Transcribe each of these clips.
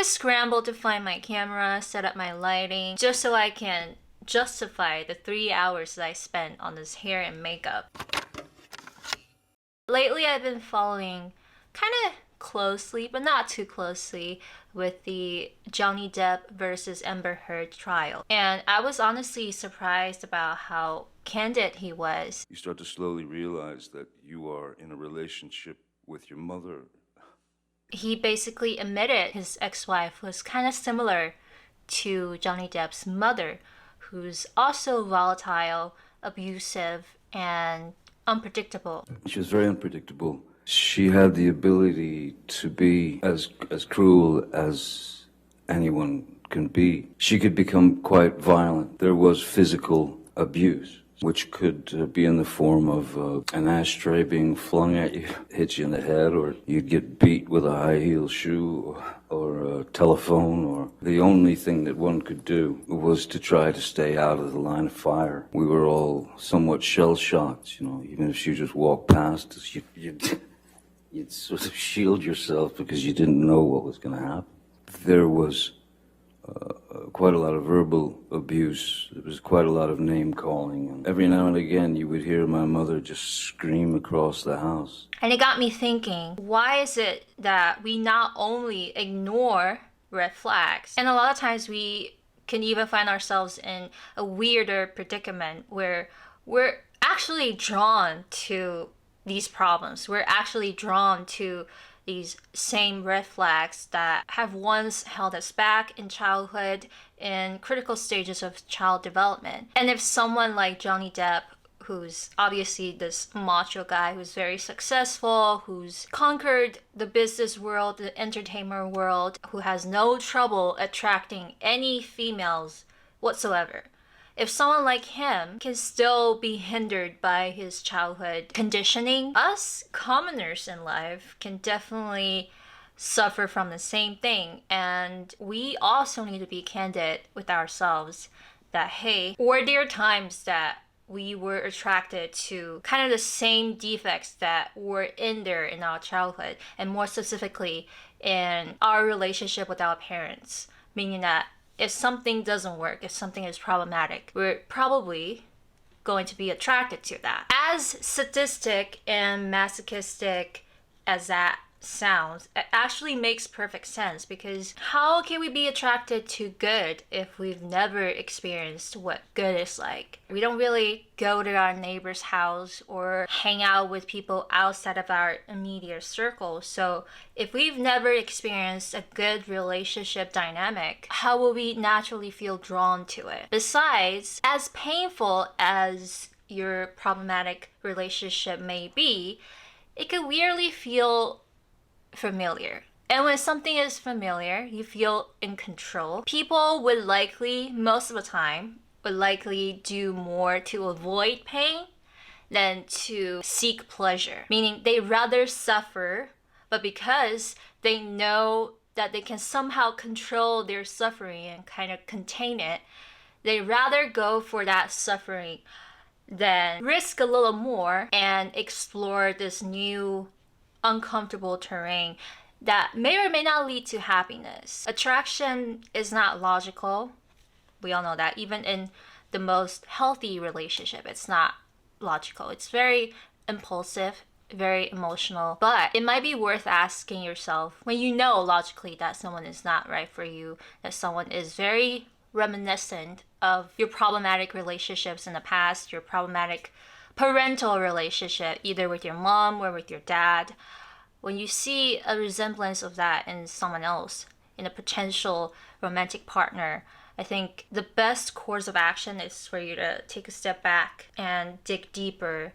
to scramble to find my camera, set up my lighting, just so I can justify the 3 hours that I spent on this hair and makeup. Lately, I've been following kind of closely, but not too closely, with the Johnny Depp versus Amber Heard trial. And I was honestly surprised about how candid he was. You start to slowly realize that you are in a relationship with your mother. He basically admitted his ex-wife was kind of similar to Johnny Depp's mother, who's also volatile, abusive, and unpredictable. She was very unpredictable. She had the ability to be as cruel as anyone can be. She could become quite violent. There was physical abuse, which could be in the form of an ashtray being flung at you, hit you in the head, or you'd get beat with a high-heel shoe or a telephone, or the only thing that one could do was to try to stay out of the line of fire. We were all somewhat shell-shocked, even if you just walked past us, you'd sort of shield yourself because you didn't know what was going to happen. There was quite a lot of verbal abuse. There was quite a lot of name-calling. And every now and again, you would hear my mother just scream across the house. And it got me thinking, why is it that we not only ignore red flags, and a lot of times we can even find ourselves in a weirder predicament where we're actually drawn to these problems. We're actually drawn to these same red flags that have once held us back in childhood, in critical stages of child development. And if someone like Johnny Depp, who's obviously this macho guy who's very successful, who's conquered the business world, the entertainment world, who has no trouble attracting any females whatsoever, if someone like him can still be hindered by his childhood conditioning, us commoners in life can definitely suffer from the same thing. And we also need to be candid with ourselves that, hey, were there times that we were attracted to kind of the same defects that were in there in our childhood, and more specifically in our relationship with our parents, meaning that if something doesn't work, if something is problematic, we're probably going to be attracted to that. As sadistic and masochistic as that sounds, it actually makes perfect sense, because how can we be attracted to good if we've never experienced what good is like? We don't really go to our neighbor's house or hang out with people outside of our immediate circle. So if we've never experienced a good relationship dynamic, how will we naturally feel drawn to it? Besides, as painful as your problematic relationship may be, it could weirdly feel familiar. And when something is familiar, you feel in control. People would likely, most of the time, do more to avoid pain than to seek pleasure. Meaning they rather suffer, but because they know that they can somehow control their suffering and kind of contain it, they rather go for that suffering than risk a little more and explore this new uncomfortable terrain that may or may not lead to happiness. Attraction is not logical. We all know that. Even in the most healthy relationship, it's not logical. It's very impulsive, very emotional. But it might be worth asking yourself, when you know logically that someone is not right for you, that someone is very reminiscent of your problematic relationships in the past, your problematic parental relationship, either with your mom or with your dad. When you see a resemblance of that in someone else, in a potential romantic partner, I think the best course of action is for you to take a step back and dig deeper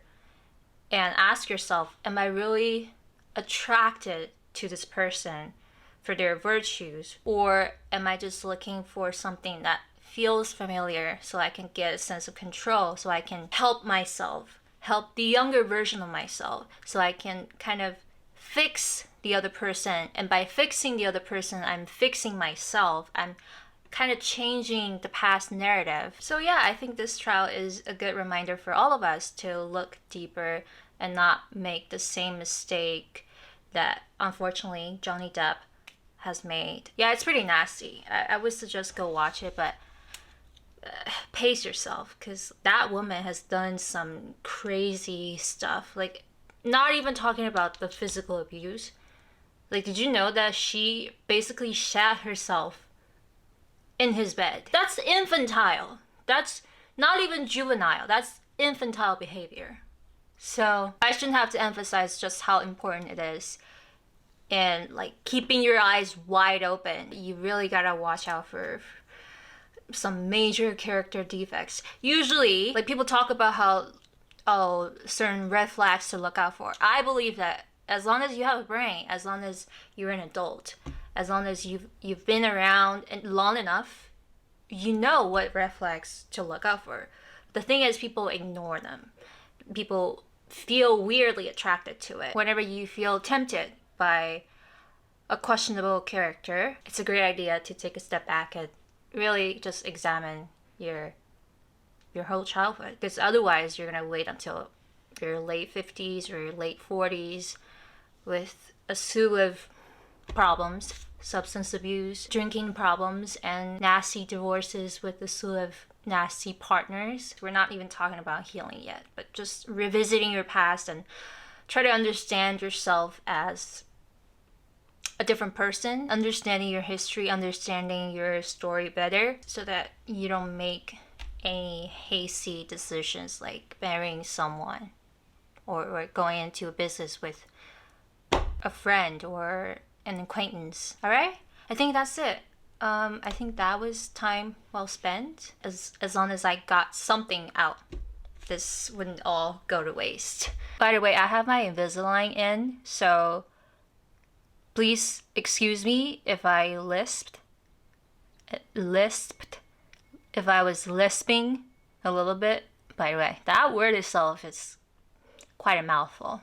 and ask yourself, am I really attracted to this person for their virtues? Or am I just looking for something that feels familiar so I can get a sense of control, so I can help myself, help the younger version of myself, so I can kind of fix the other person. And by fixing the other person, I'm fixing myself. I'm kind of changing the past narrative. So yeah, I think this trial is a good reminder for all of us to look deeper and not make the same mistake that unfortunately Johnny Depp has made. Yeah, it's pretty nasty. I would suggest go watch it, but pace yourself, because that woman has done some crazy stuff. Like, not even talking about the physical abuse. Like, did you know that she basically shat herself in his bed? That's infantile. That's not even juvenile. That's infantile behavior. So I shouldn't have to emphasize just how important it is. And like keeping your eyes wide open. You really gotta watch out for some major character defects. Usually, like people talk about how, certain red flags to look out for. I believe that as long as you have a brain, as long as you're an adult, as long as you've been around long enough, you know what red flags to look out for. The thing is, people ignore them. People feel weirdly attracted to it. Whenever you feel tempted by a questionable character, it's a great idea to take a step back and really just examine your whole childhood, because otherwise you're gonna wait until your late 50s or your late 40s with a slew of problems, substance abuse, drinking problems, and nasty divorces with a slew of nasty partners. We're not even talking about healing yet, but just revisiting your past and try to understand yourself as a different person, understanding your history, understanding your story better, so that you don't make any hasty decisions like marrying someone or going into a business with a friend or an acquaintance. All right? I think that's it. I think that was time well spent. As long as I got something out, this wouldn't all go to waste. By the way, I have my Invisalign in, so please excuse me if I lisped. If I was lisping a little bit. By the way, that word itself is quite a mouthful.